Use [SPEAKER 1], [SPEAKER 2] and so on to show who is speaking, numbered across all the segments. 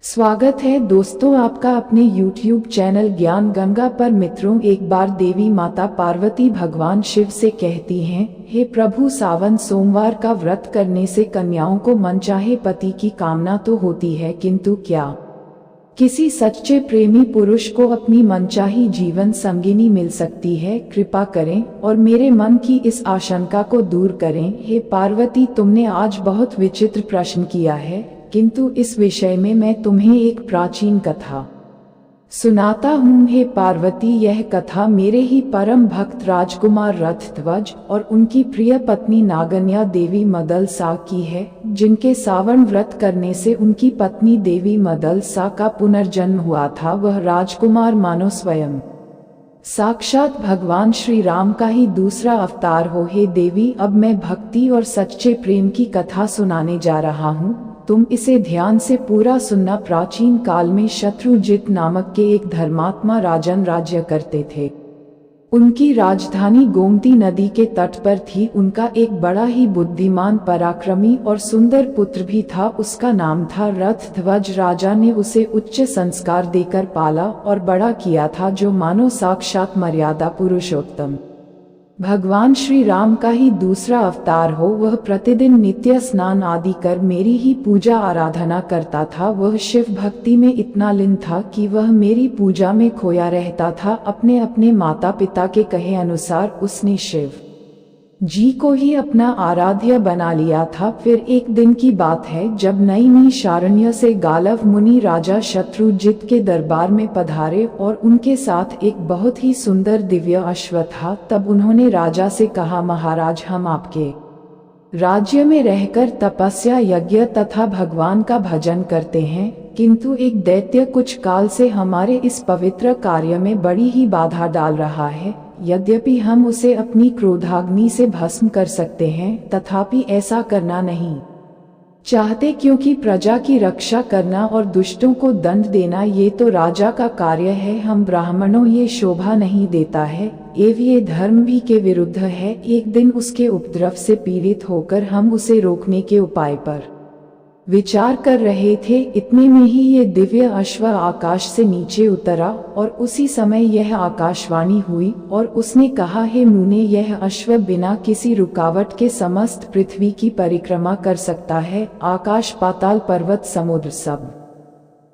[SPEAKER 1] स्वागत है दोस्तों आपका अपने YouTube चैनल ज्ञान गंगा पर। मित्रों, एक बार देवी माता पार्वती भगवान शिव से कहती हैं, हे प्रभु, सावन सोमवार का व्रत करने से कन्याओं को मनचाहे पति की कामना तो होती है, किंतु क्या किसी सच्चे प्रेमी पुरुष को अपनी मनचाही जीवन संगिनी मिल सकती है? कृपा करें और मेरे मन की इस आशंका को दूर करें। हे पार्वती, तुमने आज बहुत विचित्र प्रश्न किया है, किंतु इस विषय में मैं तुम्हें एक प्राचीन कथा सुनाता हूँ। हे पार्वती, यह कथा मेरे ही परम भक्त राजकुमार रथध्वज और उनकी प्रिय पत्नी नागन्या देवी मदलसा की है, जिनके सावन व्रत करने से उनकी पत्नी देवी मदलसा का पुनर्जन्म हुआ था। वह राजकुमार मानो स्वयं साक्षात भगवान श्री राम का ही दूसरा अवतार हो। हे देवी, अब मैं भक्ति और सच्चे प्रेम की कथा सुनाने जा रहा हूँ, तुम इसे ध्यान से पूरा सुनना। प्राचीन काल में शत्रुजित नामक के एक धर्मात्मा राजन राज्य करते थे। उनकी राजधानी गोमती नदी के तट पर थी। उनका एक बड़ा ही बुद्धिमान, पराक्रमी और सुंदर पुत्र भी था। उसका नाम था रथध्वज। राजा ने उसे उच्च संस्कार देकर पाला और बड़ा किया था, जो मानो साक्षात मर्यादा पुरुषोत्तम भगवान श्री राम का ही दूसरा अवतार हो। वह प्रतिदिन नित्य स्नान आदि कर मेरी ही पूजा आराधना करता था। वह शिव भक्ति में इतना लीन था कि वह मेरी पूजा में खोया रहता था। अपने अपने माता पिता के कहे अनुसार उसने शिव जी को ही अपना आराध्य बना लिया था। फिर एक दिन की बात है, जब नैमिषारण्य से गालव मुनि राजा शत्रुजित के दरबार में पधारे और उनके साथ एक बहुत ही सुंदर दिव्य अश्व था। तब उन्होंने राजा से कहा, महाराज, हम आपके राज्य में रहकर तपस्या, यज्ञ तथा भगवान का भजन करते हैं, किंतु एक दैत्य कुछ काल से हमारे इस पवित्र कार्य में बड़ी ही बाधा डाल रहा है। यद्यपि हम उसे अपनी क्रोधाग्नि से भस्म कर सकते हैं, तथापि ऐसा करना नहीं चाहते, क्योंकि प्रजा की रक्षा करना और दुष्टों को दंड देना ये तो राजा का कार्य है। हम ब्राह्मणों ये शोभा नहीं देता है, एवं ये धर्म भी के विरुद्ध है। एक दिन उसके उपद्रव से पीड़ित होकर हम उसे रोकने के उपाय पर विचार कर रहे थे। इतने में ही ये दिव्य अश्व आकाश से नीचे उतरा और उसी समय यह आकाशवाणी हुई और उसने कहा, हे मुने, यह अश्व बिना किसी रुकावट के समस्त पृथ्वी की परिक्रमा कर सकता है। आकाश, पाताल, पर्वत, समुद्र सब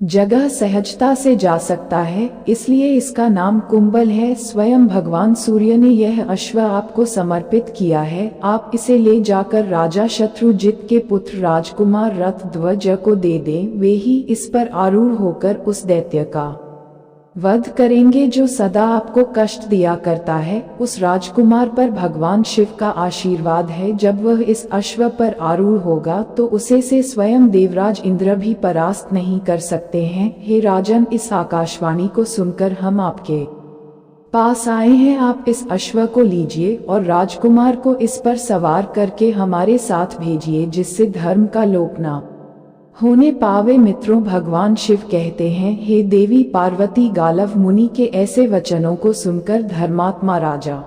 [SPEAKER 1] जगह सहजता से जा सकता है, इसलिए इसका नाम कुंभल है। स्वयं भगवान सूर्य ने यह अश्व आपको समर्पित किया है। आप इसे ले जाकर राजा शत्रुजित के पुत्र राजकुमार रथध्वज को दे दें। वे ही इस पर आरूढ़ होकर उस दैत्य का वध करेंगे जो सदा आपको कष्ट दिया करता है। उस राजकुमार पर भगवान शिव का आशीर्वाद है। जब वह इस अश्व पर आरूढ़ होगा तो उसे से स्वयं देवराज इंद्र भी परास्त नहीं कर सकते हैं। हे राजन, इस आकाशवाणी को सुनकर हम आपके पास आए हैं। आप इस अश्व को लीजिए और राजकुमार को इस पर सवार करके हमारे साथ भेजिए, जिससे धर्म का लोप न होने पावे। मित्रों, भगवान शिव कहते हैं, हे देवी पार्वती, गालव मुनि के ऐसे वचनों को सुनकर धर्मात्मा राजा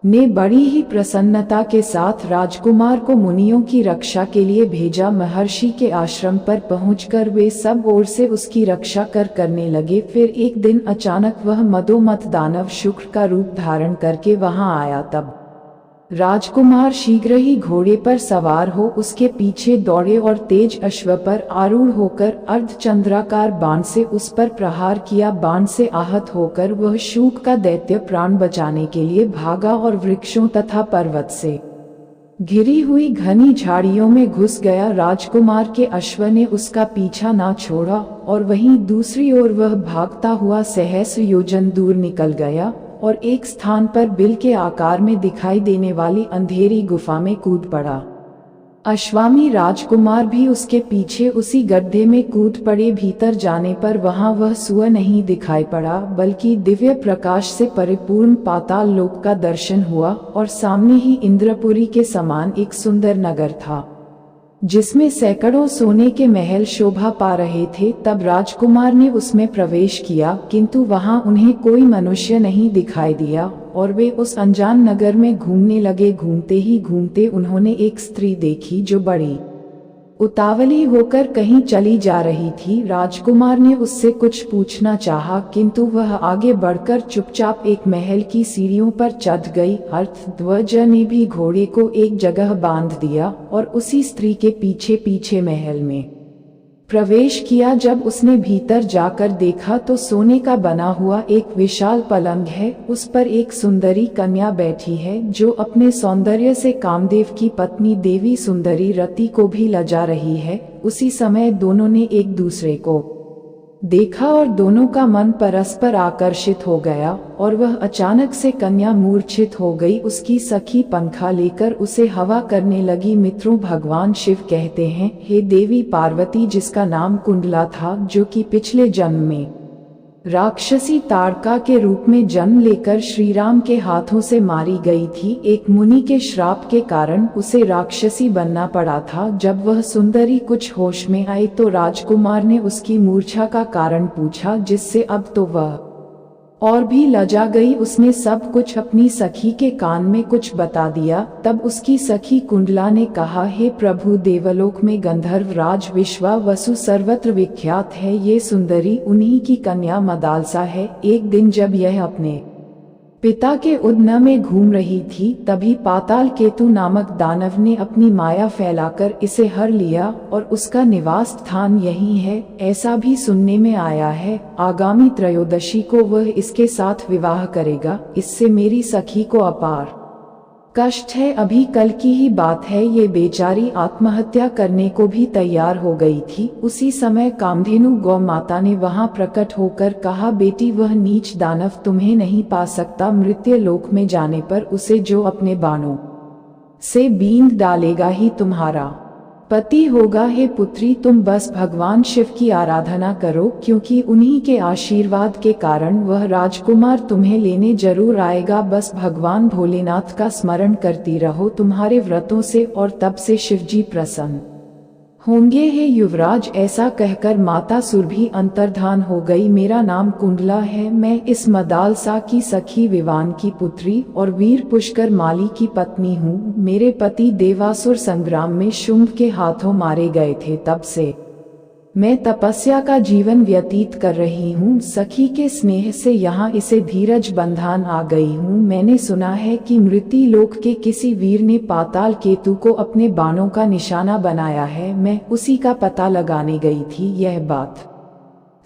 [SPEAKER 1] ने बड़ी ही प्रसन्नता के साथ राजकुमार को मुनियों की रक्षा के लिए भेजा। महर्षि के आश्रम पर पहुंचकर वे सब ओर से उसकी रक्षा करने लगे। फिर एक दिन अचानक वह मदोमत दानव शुक्र का रूप धारण करके वहां आया। तब राजकुमार शीघ्र ही घोड़े पर सवार हो उसके पीछे दौड़े और तेज अश्व पर आरूढ़ होकर अर्धचंद्राकार बाण से उस पर प्रहार किया। बाण से आहत होकर वह शूक का दैत्य प्राण बचाने के लिए भागा और वृक्षों तथा पर्वत से घिरी हुई घनी झाड़ियों में घुस गया। राजकुमार के अश्व ने उसका पीछा ना छोड़ा और वहीं दूसरी ओर वह भागता हुआ सहस्र योजन दूर निकल गया और एक स्थान पर बिल के आकार में दिखाई देने वाली अंधेरी गुफा में कूद पड़ा। अश्वामी राजकुमार भी उसके पीछे उसी गड्ढे में कूद पड़े। भीतर जाने पर वहां वह सुअ नहीं दिखाई पड़ा, बल्कि दिव्य प्रकाश से परिपूर्ण पाताल लोक का दर्शन हुआ और सामने ही इंद्रपुरी के समान एक सुंदर नगर था, जिसमें सैकड़ों सोने के महल शोभा पा रहे थे। तब राजकुमार ने उसमें प्रवेश किया, किंतु वहां उन्हें कोई मनुष्य नहीं दिखाई दिया और वे उस अनजान नगर में घूमने लगे। घूमते ही घूमते उन्होंने एक स्त्री देखी जो बड़ी उतावली होकर कहीं चली जा रही थी। राजकुमार ने उससे कुछ पूछना चाहा, किंतु वह आगे बढ़कर चुपचाप एक महल की सीढ़ियों पर चढ़ गई। अर्थध्वज ने भी घोड़े को एक जगह बांध दिया और उसी स्त्री के पीछे पीछे महल में प्रवेश किया। जब उसने भीतर जाकर देखा तो सोने का बना हुआ एक विशाल पलंग है, उस पर एक सुंदरी कन्या बैठी है जो अपने सौंदर्य से कामदेव की पत्नी देवी सुंदरी रति को भी लजा रही है। उसी समय दोनों ने एक दूसरे को देखा और दोनों का मन परस्पर आकर्षित हो गया और वह अचानक से कन्या मूर्छित हो गई। उसकी सखी पंखा लेकर उसे हवा करने लगी। मित्रों, भगवान शिव कहते हैं, हे देवी पार्वती, जिसका नाम कुंडला था, जो कि पिछले जन्म में राक्षसी ताड़का के रूप में जन्म लेकर श्री राम के हाथों से मारी गई थी, एक मुनि के श्राप के कारण उसे राक्षसी बनना पड़ा था। जब वह सुंदरी कुछ होश में आई तो राजकुमार ने उसकी मूर्छा का कारण पूछा, जिससे अब तो वह और भी लजा गई। उसने सब कुछ अपनी सखी के कान में कुछ बता दिया। तब उसकी सखी कुंडला ने कहा, हे प्रभु, देवलोक में गंधर्व राज विश्वावसु सर्वत्र विख्यात है। ये सुंदरी उन्हीं की कन्या मदालसा है। एक दिन जब यह अपने पिता के उद्यान में घूम रही थी, तभी पाताल केतु नामक दानव ने अपनी माया फैलाकर इसे हर लिया और उसका निवास स्थान यही है। ऐसा भी सुनने में आया है, आगामी त्रयोदशी को वह इसके साथ विवाह करेगा। इससे मेरी सखी को अपार कष्ट है। अभी कल की ही बात है, ये बेचारी आत्महत्या करने को भी तैयार हो गई थी। उसी समय कामधेनु गौ माता ने वहां प्रकट होकर कहा, बेटी, वह नीच दानव तुम्हें नहीं पा सकता। मृत्यु लोक में जाने पर उसे जो अपने बाणों से बींध डालेगा ही तुम्हारा पति होगा। हे पुत्री, तुम बस भगवान शिव की आराधना करो, क्योंकि उन्हीं के आशीर्वाद के कारण वह राजकुमार तुम्हें लेने जरूर आएगा। बस भगवान भोलेनाथ का स्मरण करती रहो तुम्हारे व्रतों से, और तब से शिवजी प्रसन्न होंगे। हे युवराज, ऐसा कहकर माता सुरभि अंतर्धान हो गई। मेरा नाम कुंडला है, मैं इस मदालसा की सखी विवान की पुत्री और वीर पुष्कर माली की पत्नी हूँ। मेरे पति देवासुर संग्राम में शुंभ के हाथों मारे गए थे, तब से मैं तपस्या का जीवन व्यतीत कर रही हूँ। सखी के स्नेह से यहाँ इसे धीरज बंधान आ गई हूँ। मैंने सुना है कि मृत्यु लोक के किसी वीर ने पाताल केतु को अपने बाणों का निशाना बनाया है। मैं उसी का पता लगाने गई थी। यह बात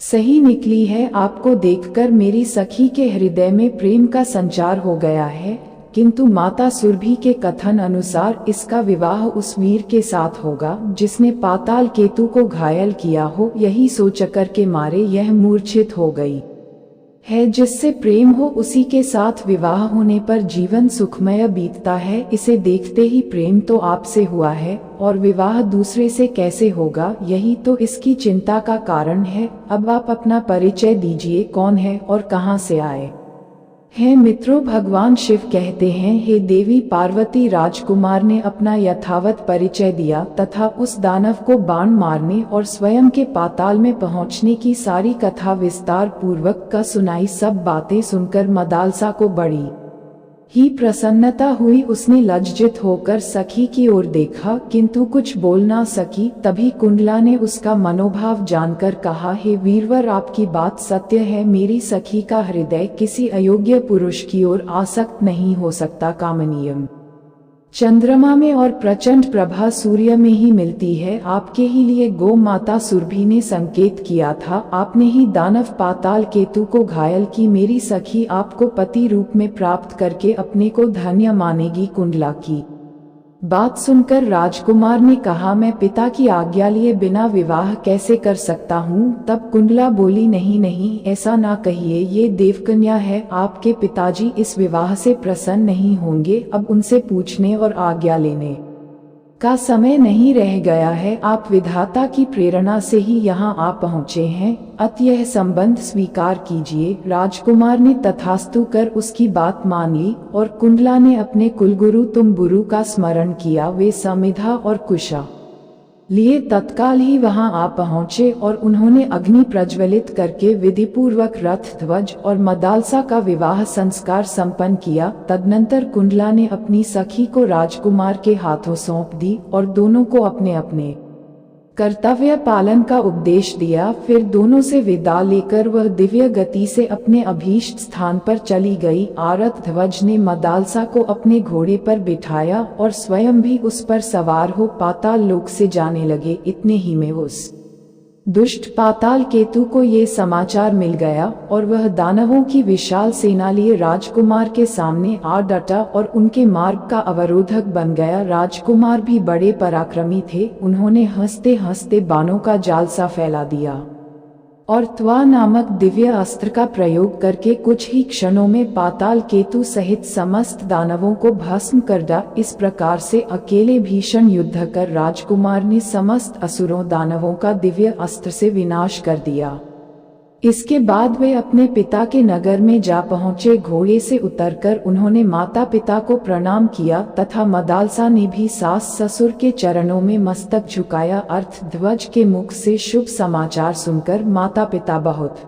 [SPEAKER 1] सही निकली है। आपको देखकर मेरी सखी के हृदय में प्रेम का संचार हो गया है, किंतु माता सुरभि के कथन अनुसार इसका विवाह उस वीर के साथ होगा जिसने पाताल केतु को घायल किया हो। यही सोचकर के मारे यह मूर्छित हो गई है। जिससे प्रेम हो उसी के साथ विवाह होने पर जीवन सुखमय बीतता है। इसे देखते ही प्रेम तो आपसे हुआ है और विवाह दूसरे से कैसे होगा, यही तो इसकी चिंता का कारण है। अब आप अपना परिचय दीजिए, कौन है और कहां से आए हैं। मित्रों, भगवान शिव कहते हैं, हे देवी पार्वती, राजकुमार ने अपना यथावत परिचय दिया तथा उस दानव को बाण मारने और स्वयं के पाताल में पहुंचने की सारी कथा विस्तार पूर्वक का सुनाई। सब बातें सुनकर मदालसा को बड़ी ही प्रसन्नता हुई। उसने लज्जित होकर सखी की ओर देखा, किंतु कुछ बोल ना सकी। तभी कुंडला ने उसका मनोभाव जानकर कहा, हे वीरवर, आपकी बात सत्य है। मेरी सखी का हृदय किसी अयोग्य पुरुष की ओर आसक्त नहीं हो सकता। कामनीय चंद्रमा में और प्रचंड प्रभा सूर्य में ही मिलती है। आपके ही लिए गौ माता सुरभि ने संकेत किया था। आपने ही दानव पाताल केतु को घायल की। मेरी सखी आपको पति रूप में प्राप्त करके अपने को धन्य मानेगी। कुंडला की बात सुनकर राजकुमार ने कहा, मैं पिता की आज्ञा लिए बिना विवाह कैसे कर सकता हूँ। तब कुंडला बोली, नहीं नहीं, ऐसा ना कहिए, ये देवकन्या है। आपके पिताजी इस विवाह से प्रसन्न नहीं होंगे। अब उनसे पूछने और आज्ञा लेने का समय नहीं रह गया है। आप विधाता की प्रेरणा से ही यहाँ आ पहुँचे हैं, अतः यह संबंध स्वीकार कीजिए। राजकुमार ने तथास्तु कर उसकी बात मान ली और कुंडला ने अपने कुलगुरु तुम्बुरु का स्मरण किया। वे समिधा और कुशा लिए तत्काल ही वहां आ पहुंचे और उन्होंने अग्नि प्रज्वलित करके विधिपूर्वक रथ ध्वज और मदालसा का विवाह संस्कार संपन्न किया। तदनंतर कुंडला ने अपनी सखी को राजकुमार के हाथों सौंप दी और दोनों को अपने अपने कर्तव्य पालन का उपदेश दिया। फिर दोनों से विदा लेकर वह दिव्य गति से अपने अभीष्ट स्थान पर चली गई। आरत ध्वज ने मदालसा को अपने घोड़े पर बिठाया और स्वयं भी उस पर सवार हो पाताल लोक से जाने लगे। इतने ही में उस दुष्ट पाताल केतु को ये समाचार मिल गया और वह दानवों की विशाल सेना लिए राजकुमार के सामने आ डटा और उनके मार्ग का अवरोधक बन गया। राजकुमार भी बड़े पराक्रमी थे। उन्होंने हंसते हंसते बाणों का जाल सा फैला दिया और त्वा नामक दिव्य अस्त्र का प्रयोग करके कुछ ही क्षणों में पाताल केतु सहित समस्त दानवों को भस्म कर डाला। इस प्रकार से अकेले भीषण युद्ध कर राजकुमार ने समस्त असुरों दानवों का दिव्य अस्त्र से विनाश कर दिया। इसके बाद वे अपने पिता के नगर में जा पहुँचे। घोड़े से उतरकर उन्होंने माता पिता को प्रणाम किया तथा मदालसा ने भी सास ससुर के चरणों में मस्तक झुकाया। अर्थ ध्वज के मुख से शुभ समाचार सुनकर माता पिता बहुत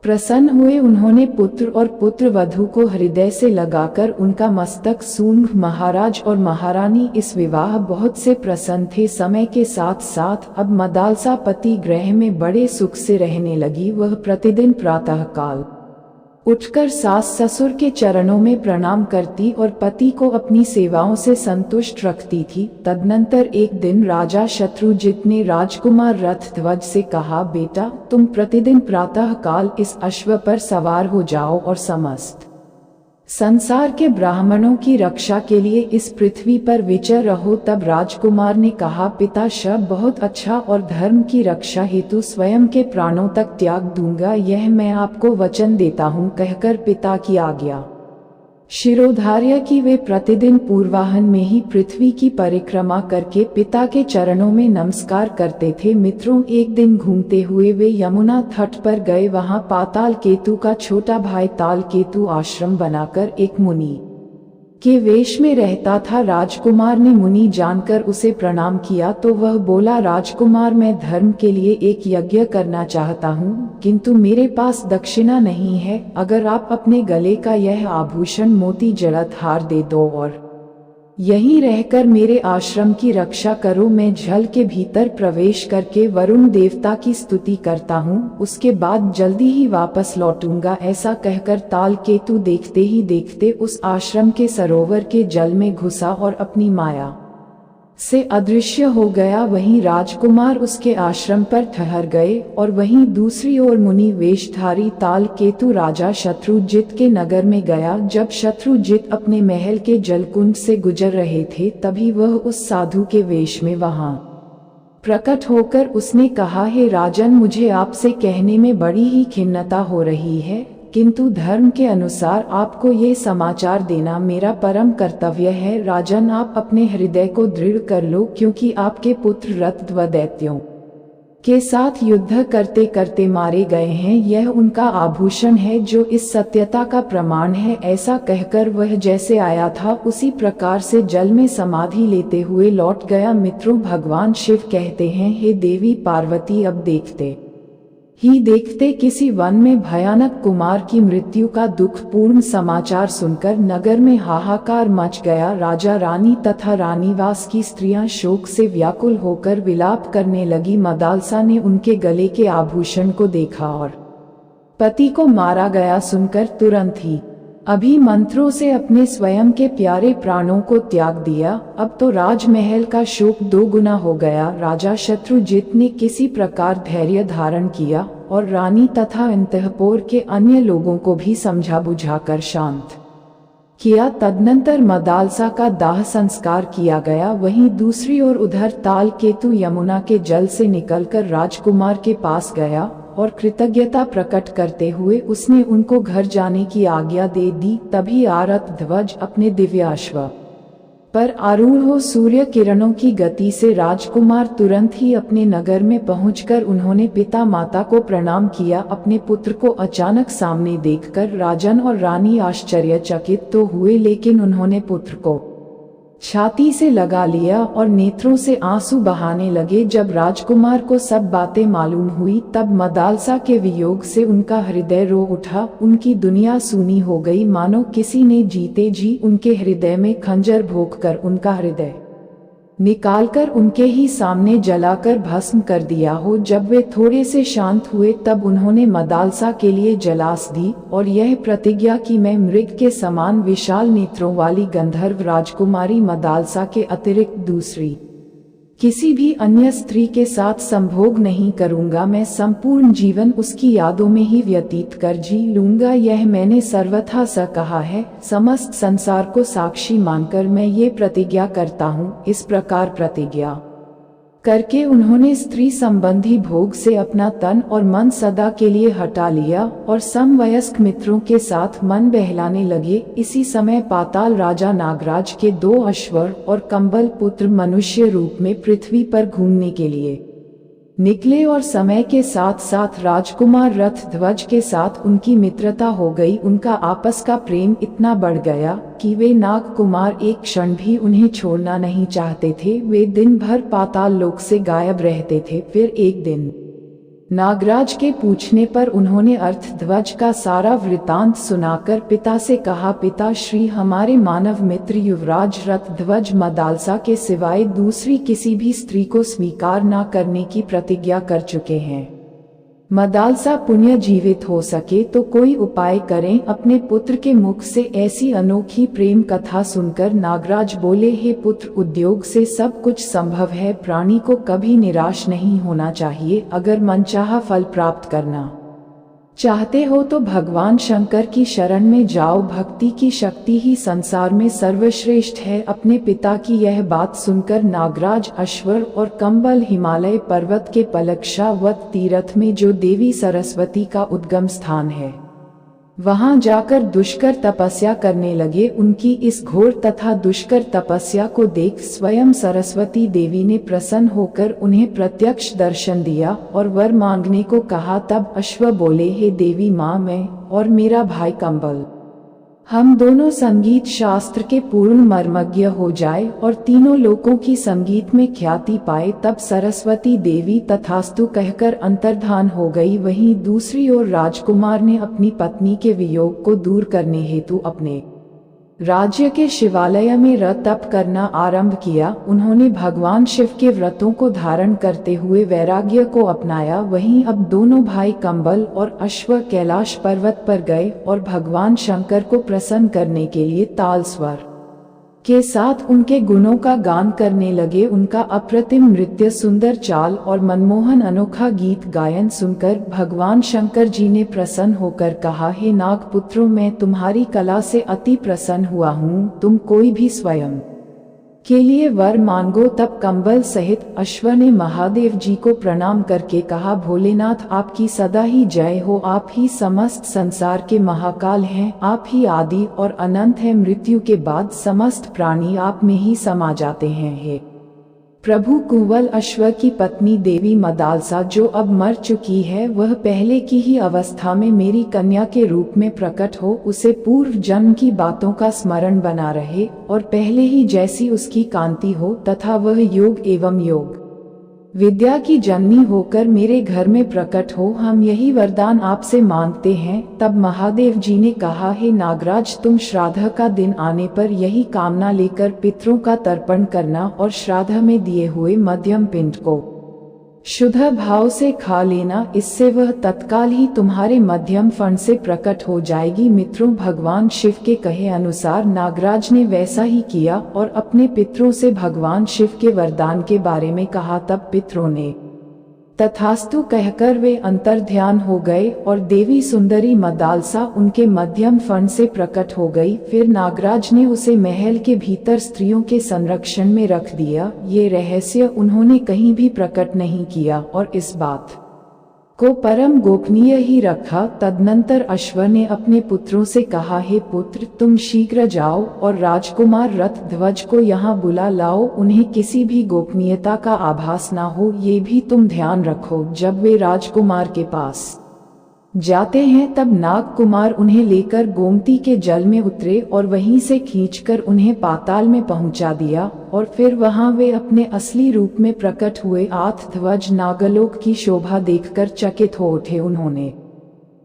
[SPEAKER 1] प्रसन्न हुए। उन्होंने पुत्र और पुत्र वधू को हृदय से लगाकर उनका मस्तक सूंघ। महाराज और महारानी इस विवाह बहुत से प्रसन्न थे। समय के साथ साथ अब मदालसा पति गृह में बड़े सुख से रहने लगी। वह प्रतिदिन प्रातः काल उठकर सास ससुर के चरणों में प्रणाम करती और पति को अपनी सेवाओं से संतुष्ट रखती थी। तदनंतर एक दिन राजा शत्रुजित ने राजकुमार रथ ध्वज से कहा, बेटा तुम प्रतिदिन प्रातः काल इस अश्व पर सवार हो जाओ और समस्त संसार के ब्राह्मणों की रक्षा के लिए इस पृथ्वी पर विचर रहो। तब राजकुमार ने कहा, पिता शब बहुत अच्छा और धर्म की रक्षा हेतु स्वयं के प्राणों तक त्याग दूंगा, यह मैं आपको वचन देता हूँ। कहकर पिता की आज्ञा शिरोधार्य की वे प्रतिदिन पूर्वाहन में ही पृथ्वी की परिक्रमा करके पिता के चरणों में नमस्कार करते थे। मित्रों, एक दिन घूमते हुए वे यमुना तट पर गए। वहां पाताल केतु का छोटा भाई ताल केतु आश्रम बनाकर एक मुनि के वेश में रहता था। राजकुमार ने मुनि जानकर उसे प्रणाम किया तो वह बोला, राजकुमार मैं धर्म के लिए एक यज्ञ करना चाहता हूँ, किंतु मेरे पास दक्षिणा नहीं है। अगर आप अपने गले का यह आभूषण मोती जड़त हार दे दो और यहीं रहकर मेरे आश्रम की रक्षा करो। मैं जल के भीतर प्रवेश करके वरुण देवता की स्तुति करता हूँ, उसके बाद जल्दी ही वापस लौटूंगा। ऐसा कहकर ताल केतु देखते ही देखते उस आश्रम के सरोवर के जल में घुसा और अपनी माया से अदृश्य हो गया। वहीं राजकुमार उसके आश्रम पर ठहर गए और वहीं दूसरी ओर मुनि वेशधारी ताल केतु राजा शत्रुजित के नगर में गया। जब शत्रुजित अपने महल के जलकुंड से गुजर रहे थे तभी वह उस साधु के वेश में वहां प्रकट होकर उसने कहा, हे राजन, मुझे आपसे कहने में बड़ी ही खिन्नता हो रही है, किंतु धर्म के अनुसार आपको ये समाचार देना मेरा परम कर्तव्य है। राजन, आप अपने हृदय को दृढ़ कर लो, क्योंकि आपके पुत्र रथ व दैत्यों के साथ युद्ध करते करते मारे गए हैं। यह उनका आभूषण है जो इस सत्यता का प्रमाण है। ऐसा कहकर वह जैसे आया था उसी प्रकार से जल में समाधि लेते हुए लौट गया। मित्रों, भगवान शिव कहते हैं, हे देवी पार्वती, अब देखते ही देखते किसी वन में भयानक कुमार की मृत्यु का दुखपूर्ण समाचार सुनकर नगर में हाहाकार मच गया। राजा रानी तथा रानीवास की स्त्रियां शोक से व्याकुल होकर विलाप करने लगी। मदालसा ने उनके गले के आभूषण को देखा और पति को मारा गया सुनकर तुरंत ही अभी मंत्रों से अपने स्वयं के प्यारे प्राणों को त्याग दिया। अब तो राजमहल का शोक 2 गुना हो गया। राजा शत्रुजित ने किसी प्रकार धैर्य धारण किया और रानी तथा अंतःपुर के अन्य लोगों को भी समझा बुझाकर शांत किया। तदनंतर मदालसा का दाह संस्कार किया गया। वहीं दूसरी ओर उधर ताल केतु यमुना के जल से निकलकर राजकुमार के पास गया और कृतज्ञता प्रकट करते हुए उसने उनको घर जाने की आज्ञा दे दी। तभी आरत ध्वज अपने दिव्याश्व पर आरूढ़ हो सूर्य किरणों की गति से राजकुमार तुरंत ही अपने नगर में पहुंचकर उन्होंने पिता माता को प्रणाम किया। अपने पुत्र को अचानक सामने देखकर राजन और रानी आश्चर्यचकित तो हुए, लेकिन उन्होंने पुत्र को छाती से लगा लिया और नेत्रों से आंसू बहाने लगे। जब राजकुमार को सब बातें मालूम हुई तब मदालसा के वियोग से उनका हृदय रो उठा। उनकी दुनिया सूनी हो गई, मानो किसी ने जीते जी उनके हृदय में खंजर भोंककर उनका हृदय निकालकर उनके ही सामने जलाकर भस्म कर दिया हो। जब वे थोड़े से शांत हुए तब उन्होंने मदालसा के लिए जलास दी और यह प्रतिज्ञा कि मैं मृग के समान विशाल नेत्रों वाली गंधर्व राजकुमारी मदालसा के अतिरिक्त दूसरी किसी भी अन्य स्त्री के साथ संभोग नहीं करूंगा। मैं संपूर्ण जीवन उसकी यादों में ही व्यतीत कर जी लूंगा। यह मैंने सर्वथा स कहा है। समस्त संसार को साक्षी मानकर मैं ये प्रतिज्ञा करता हूँ। इस प्रकार प्रतिज्ञा करके उन्होंने स्त्री संबंधी भोग से अपना तन और मन सदा के लिए हटा लिया और समवयस्क मित्रों के साथ मन बहलाने लगे। इसी समय पाताल राजा नागराज के 2 अश्वर और कंबल पुत्र मनुष्य रूप में पृथ्वी पर घूमने के लिए निकले और समय के साथ साथ राजकुमार रथ ध्वज के साथ उनकी मित्रता हो गई। उनका आपस का प्रेम इतना बढ़ गया कि वे नाग कुमार एक क्षण भी उन्हें छोड़ना नहीं चाहते थे। वे दिन भर पाताल लोक से गायब रहते थे। फिर एक दिन नागराज के पूछने पर उन्होंने अर्थध्वज का सारा वृतांत सुनाकर पिता से कहा, पिता श्री, हमारे मानव मित्र युवराज रथध्वज मदालसा के सिवाय दूसरी किसी भी स्त्री को स्वीकार न करने की प्रतिज्ञा कर चुके हैं। मदालसा पुण्य जीवित हो सके तो कोई उपाय करें। अपने पुत्र के मुख से ऐसी अनोखी प्रेम कथा सुनकर नागराज बोले, हे पुत्र, उद्योग से सब कुछ संभव है। प्राणी को कभी निराश नहीं होना चाहिए। अगर मनचाहा फल प्राप्त करना चाहते हो तो भगवान शंकर की शरण में जाओ। भक्ति की शक्ति ही संसार में सर्वश्रेष्ठ है। अपने पिता की यह बात सुनकर नागराज अश्वर और कंबल हिमालय पर्वत के पलक्षावत तीर्थ में, जो देवी सरस्वती का उद्गम स्थान है, वहां जाकर दुष्कर तपस्या करने लगे। उनकी इस घोर तथा दुष्कर तपस्या को देख स्वयं सरस्वती देवी ने प्रसन्न होकर उन्हें प्रत्यक्ष दर्शन दिया और वर मांगने को कहा। तब अश्व बोले, हे देवी माँ, मैं और मेरा भाई कंबल, हम दोनों संगीत शास्त्र के पूर्ण मर्मज्ञ हो जाए और तीनों लोकों की संगीत में ख्याति पाए। तब सरस्वती देवी तथास्तु कहकर अंतर्धान हो गई। वहीं दूसरी ओर राजकुमार ने अपनी पत्नी के वियोग को दूर करने हेतु अपने राज्य के शिवालय में तप करना आरंभ किया। उन्होंने भगवान शिव के व्रतों को धारण करते हुए वैराग्य को अपनाया। वहीं अब दोनों भाई कंबल और अश्व कैलाश पर्वत पर गए और भगवान शंकर को प्रसन्न करने के लिए ताल स्वर के साथ उनके गुणों का गान करने लगे। उनका अप्रतिम नृत्य, सुंदर चाल और मनमोहन अनोखा गीत गायन सुनकर भगवान शंकर जी ने प्रसन्न होकर कहा, हे नागपुत्रों, मैं तुम्हारी कला से अति प्रसन्न हुआ हूँ। तुम कोई भी स्वयं के लिए वर मांगो। तब कंबल सहित अश्व ने महादेव जी को प्रणाम करके कहा, भोलेनाथ, आपकी सदा ही जय हो। आप ही समस्त संसार के महाकाल हैं। आप ही आदि और अनंत है। मृत्यु के बाद समस्त प्राणी आप में ही समा जाते हैं। हे प्रभु, कुंवल अश्व की पत्नी देवी मदालसा, जो अब मर चुकी है, वह पहले की ही अवस्था में मेरी कन्या के रूप में प्रकट हो। उसे पूर्व जन्म की बातों का स्मरण बना रहे और पहले ही जैसी उसकी कांति हो तथा वह योग एवं योग विद्या की जननी होकर मेरे घर में प्रकट हो। हम यही वरदान आपसे मांगते हैं। तब महादेव जी ने कहा, हे नागराज, तुम श्राद्ध का दिन आने पर यही कामना लेकर पितरों का तर्पण करना और श्राद्ध में दिए हुए मध्यम पिंड को शुद्ध भाव से खा लेना। इससे वह तत्काल ही तुम्हारे मध्यम फण से प्रकट हो जाएगी। मित्रों, भगवान शिव के कहे अनुसार नागराज ने वैसा ही किया और अपने पितरों से भगवान शिव के वरदान के बारे में कहा। तब पितरों ने तथास्तु कहकर वे अंतर्ध्यान हो गए और देवी सुंदरी मदालसा उनके मध्यम फण से प्रकट हो गई। फिर नागराज ने उसे महल के भीतर स्त्रियों के संरक्षण में रख दिया। ये रहस्य उन्होंने कहीं भी प्रकट नहीं किया और इस बात को परम गोपनीय ही रखा। तदनंतर अश्व ने अपने पुत्रों से कहा, हे पुत्र, तुम शीघ्र जाओ और राजकुमार रथध्वज को यहाँ बुला लाओ। उन्हें किसी भी गोपनीयता का आभास न हो, ये भी तुम ध्यान रखो। जब वे राजकुमार के पास जाते हैं तब नाग कुमार उन्हें लेकर गोमती के जल में उतरे और वहीं से खींचकर उन्हें पाताल में पहुंचा दिया और फिर वहां वे अपने असली रूप में प्रकट हुए। आठ ध्वज नागलोक की शोभा देखकर चकित हो उठे। उन्होंने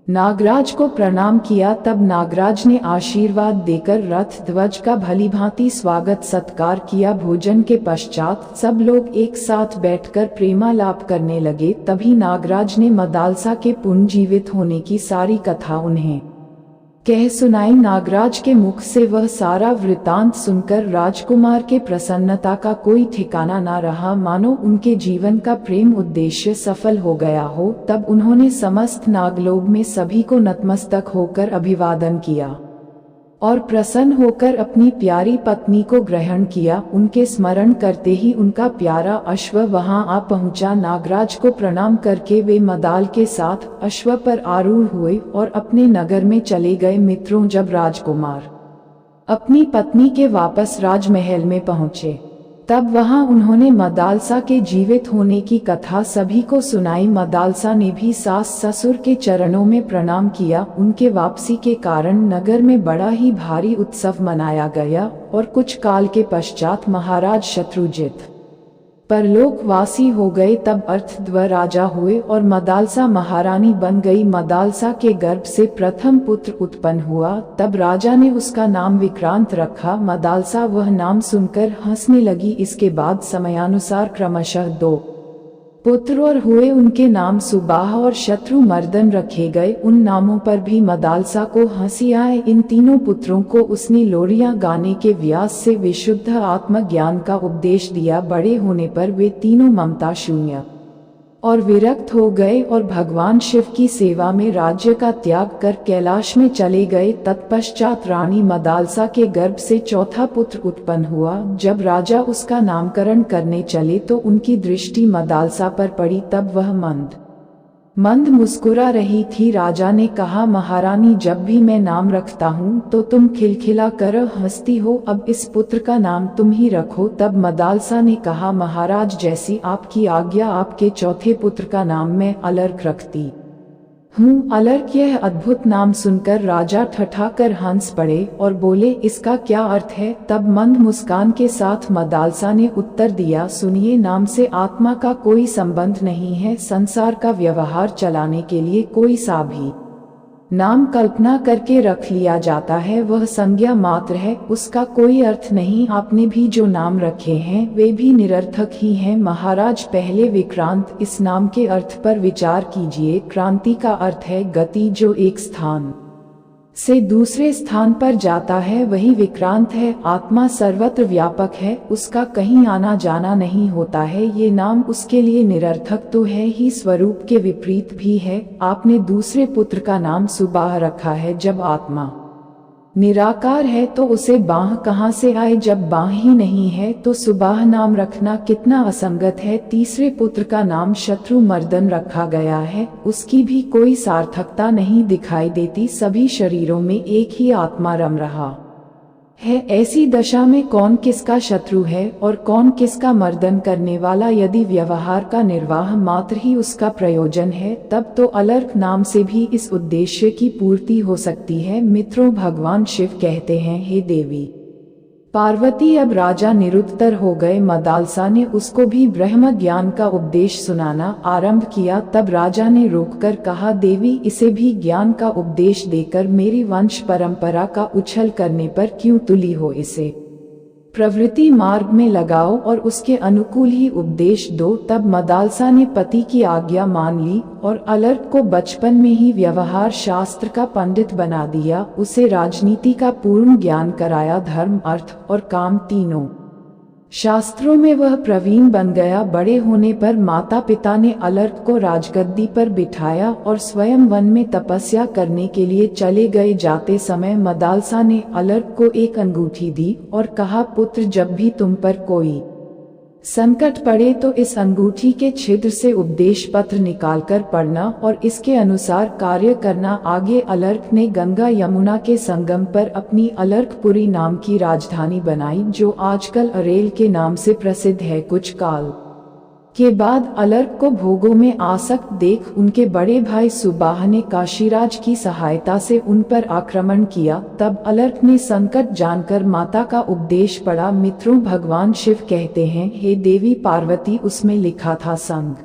[SPEAKER 1] नागराज को प्रणाम किया। तब नागराज ने आशीर्वाद देकर रथ ध्वज का भलीभांति स्वागत सत्कार किया। भोजन के पश्चात सब लोग एक साथ बैठकर प्रेमालाप करने लगे। तभी नागराज ने मदालसा के पुनर्जीवित होने की सारी कथा उन्हें कह सुनाई। नागराज के मुख से वह सारा वृतांत सुनकर राजकुमार के प्रसन्नता का कोई ठिकाना न रहा, मानो उनके जीवन का प्रेम उद्देश्य सफल हो गया हो। तब उन्होंने समस्त नागलोक में सभी को नतमस्तक होकर अभिवादन किया और प्रसन्न होकर अपनी प्यारी पत्नी को ग्रहण किया। उनके स्मरण करते ही उनका प्यारा अश्व वहां आ पहुंचा। नागराज को प्रणाम करके वे मदाल के साथ अश्व पर आरूढ़ हुए और अपने नगर में चले गए। मित्रों, जब राजकुमार अपनी पत्नी के वापस राजमहल में पहुंचे तब वहां उन्होंने मदालसा के जीवित होने की कथा सभी को सुनाई। मदालसा ने भी सास ससुर के चरणों में प्रणाम किया। उनके वापसी के कारण नगर में बड़ा ही भारी उत्सव मनाया गया और कुछ काल के पश्चात महाराज शत्रुजित परलोकवासी हो गए। तब अर्धध्व राजा हुए और मदालसा महारानी बन गई। मदालसा के गर्भ से प्रथम पुत्र उत्पन्न हुआ। तब राजा ने उसका नाम विक्रांत रखा। मदालसा वह नाम सुनकर हंसने लगी। इसके बाद समयानुसार क्रमशः 2 पुत्र और हुए। उनके नाम सुबाह और शत्रुमर्दन रखे गए। उन नामों पर भी मदालसा को हंसी आए। इन तीनों पुत्रों को उसने लोरियां गाने के व्यास से विशुद्ध आत्मज्ञान का उपदेश दिया। बड़े होने पर वे तीनों ममता शून्य और विरक्त हो गए और भगवान शिव की सेवा में राज्य का त्याग कर कैलाश में चले गए। तत्पश्चात रानी मदालसा के गर्भ से चौथा पुत्र उत्पन्न हुआ। जब राजा उसका नामकरण करने चले तो उनकी दृष्टि मदालसा पर पड़ी। तब वह मंद मुस्कुरा रही थी। राजा ने कहा, महारानी, जब भी मैं नाम रखता हूँ तो तुम खिलखिला कर हंसती हो। अब इस पुत्र का नाम तुम ही रखो। तब मदालसा ने कहा, महाराज, जैसी आपकी आज्ञा। आपके चौथे पुत्र का नाम मैं अलर्क रखती हूँ। अलर्क। यह अद्भुत नाम सुनकर राजा ठठाकर हंस पड़े और बोले, इसका क्या अर्थ है? तब मंद मुस्कान के साथ मदालसा ने उत्तर दिया, सुनिए, नाम से आत्मा का कोई संबंध नहीं है। संसार का व्यवहार चलाने के लिए कोई सा भी नाम कल्पना करके रख लिया जाता है, वह संज्ञा मात्र है, उसका कोई अर्थ नहीं। आपने भी जो नाम रखे हैं वे भी निरर्थक ही हैं। महाराज, पहले विक्रांत इस नाम के अर्थ पर विचार कीजिए। क्रांति का अर्थ है गति, जो एक स्थान से दूसरे स्थान पर जाता है, वही विक्रांत है। आत्मा सर्वत्र व्यापक है, उसका कहीं आना जाना नहीं होता है। ये नाम उसके लिए निरर्थक तो है ही, स्वरूप के विपरीत भी है। आपने दूसरे पुत्र का नाम सुबाह रखा है। जब आत्मा निराकार है तो उसे बाह कहाँ से आए? जब बाह ही नहीं है तो सुबाह नाम रखना कितना असंगत है। तीसरे पुत्र का नाम शत्रुमर्दन रखा गया है, उसकी भी कोई सार्थकता नहीं दिखाई देती। सभी शरीरों में एक ही आत्मा रम रहा है। ऐसी दशा में कौन किसका शत्रु है और कौन किसका मर्दन करने वाला? यदि व्यवहार का निर्वाह मात्र ही उसका प्रयोजन है, तब तो अलर्क नाम से भी इस उद्देश्य की पूर्ति हो सकती है। मित्रों, भगवान शिव कहते हैं, हे देवी पार्वती, अब राजा निरुत्तर हो गए। मदालसा ने उसको भी ब्रह्म ज्ञान का उपदेश सुनाना आरंभ किया। तब राजा ने रोककर कहा, देवी, इसे भी ज्ञान का उपदेश देकर मेरी वंश परंपरा का उछल करने पर क्यों तुली हो? इसे प्रवृत्ति मार्ग में लगाओ और उसके अनुकूल ही उपदेश दो। तब मदालसा ने पति की आज्ञा मान ली और अलर्क को बचपन में ही व्यवहार शास्त्र का पंडित बना दिया। उसे राजनीति का पूर्ण ज्ञान कराया। धर्म, अर्थ और काम तीनों शास्त्रों में वह प्रवीण बन गया। बड़े होने पर माता पिता ने अलर्क को राजगद्दी पर बिठाया और स्वयं वन में तपस्या करने के लिए चले गए। जाते समय मदालसा ने अलर्क को एक अंगूठी दी और कहा, पुत्र, जब भी तुम पर कोई संकट पड़े तो इस अंगूठी के छिद्र से उपदेश पत्र निकालकर पढ़ना और इसके अनुसार कार्य करना। आगे अलर्क ने गंगा यमुना के संगम पर अपनी अलर्कपुरी नाम की राजधानी बनाई, जो आजकल अरेल के नाम से प्रसिद्ध है। कुछ काल के बाद अलर्क को भोगों में आसक्त देख उनके बड़े भाई सुबाह ने काशीराज की सहायता से उन पर आक्रमण किया। तब अलर्क ने संकट जानकर माता का उपदेश पढ़ा। मित्रों, भगवान शिव कहते हैं, हे देवी पार्वती, उसमें लिखा था, संग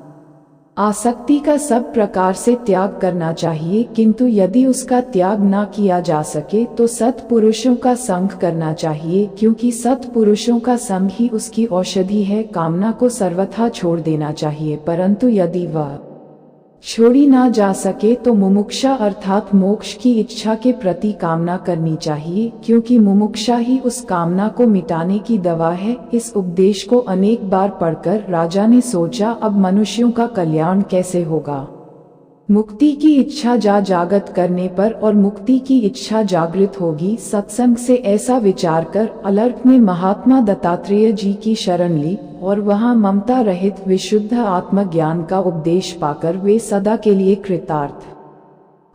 [SPEAKER 1] आसक्ति का सब प्रकार से त्याग करना चाहिए, किंतु यदि उसका त्याग ना किया जा सके तो सत्पुरुषों का संग करना चाहिए, क्योंकि सत्पुरुषों का संग ही उसकी औषधि है। कामना को सर्वथा छोड़ देना चाहिए, परंतु यदि वह छोड़ी ना जा सके तो मुमुक्षा अर्थात मोक्ष की इच्छा के प्रति कामना करनी चाहिए, क्योंकि मुमुक्षा ही उस कामना को मिटाने की दवा है। इस उपदेश को अनेक बार पढ़कर राजा ने सोचा, अब मनुष्यों का कल्याण कैसे होगा। मुक्ति की इच्छा जागृत करने पर और मुक्ति की इच्छा जागृत होगी। सत्संग से ऐसा विचार कर अलर्क ने महात्मा दत्तात्रेय जी की शरण ली और वहां ममता रहित विशुद्ध आत्मज्ञान का उपदेश पाकर वे सदा के लिए कृतार्थ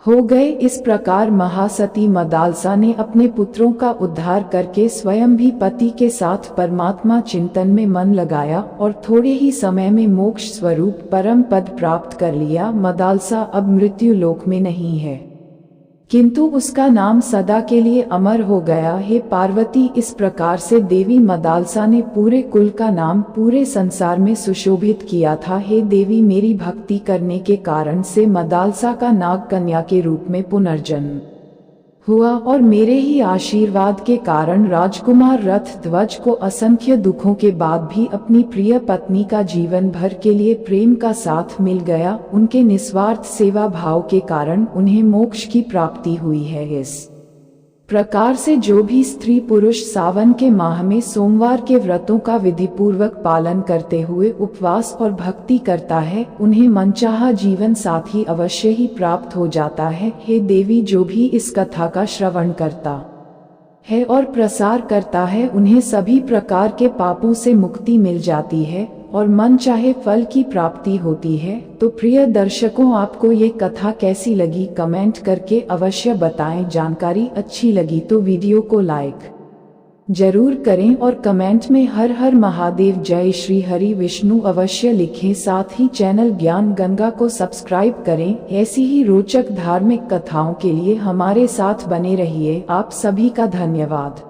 [SPEAKER 1] हो गए। इस प्रकार महासती मदालसा ने अपने पुत्रों का उद्धार करके स्वयं भी पति के साथ परमात्मा चिंतन में मन लगाया और थोड़े ही समय में मोक्ष स्वरूप परम पद प्राप्त कर लिया। मदालसा अब मृत्यु लोक में नहीं है, किंतु उसका नाम सदा के लिए अमर हो गया। हे पार्वती, इस प्रकार से देवी मदालसा ने पूरे कुल का नाम पूरे संसार में सुशोभित किया था। हे देवी, मेरी भक्ति करने के कारण से मदालसा का नाग कन्या के रूप में पुनर्जन्म हुआ और मेरे ही आशीर्वाद के कारण राजकुमार रथ ध्वज को असंख्य दुखों के बाद भी अपनी प्रिय पत्नी का जीवन भर के लिए प्रेम का साथ मिल गया। उनके निस्वार्थ सेवा भाव के कारण उन्हें मोक्ष की प्राप्ति हुई है। इस प्रकार से जो भी स्त्री पुरुष सावन के माह में सोमवार के व्रतों का विधिपूर्वक पालन करते हुए उपवास और भक्ति करता है, उन्हें मनचाहा जीवन साथी अवश्य ही प्राप्त हो जाता है। हे देवी, जो भी इस कथा का श्रवण करता है और प्रसार करता है, उन्हें सभी प्रकार के पापों से मुक्ति मिल जाती है और मन चाहे फल की प्राप्ति होती है। तो प्रिय दर्शकों, आपको ये कथा कैसी लगी कमेंट करके अवश्य बताएं। जानकारी अच्छी लगी तो वीडियो को लाइक जरूर करें और कमेंट में हर हर महादेव, जय श्री हरि विष्णु अवश्य लिखें। साथ ही चैनल ज्ञान गंगा को सब्सक्राइब करें। ऐसी ही रोचक धार्मिक कथाओं के लिए हमारे साथ बने रहिए। आप सभी का धन्यवाद।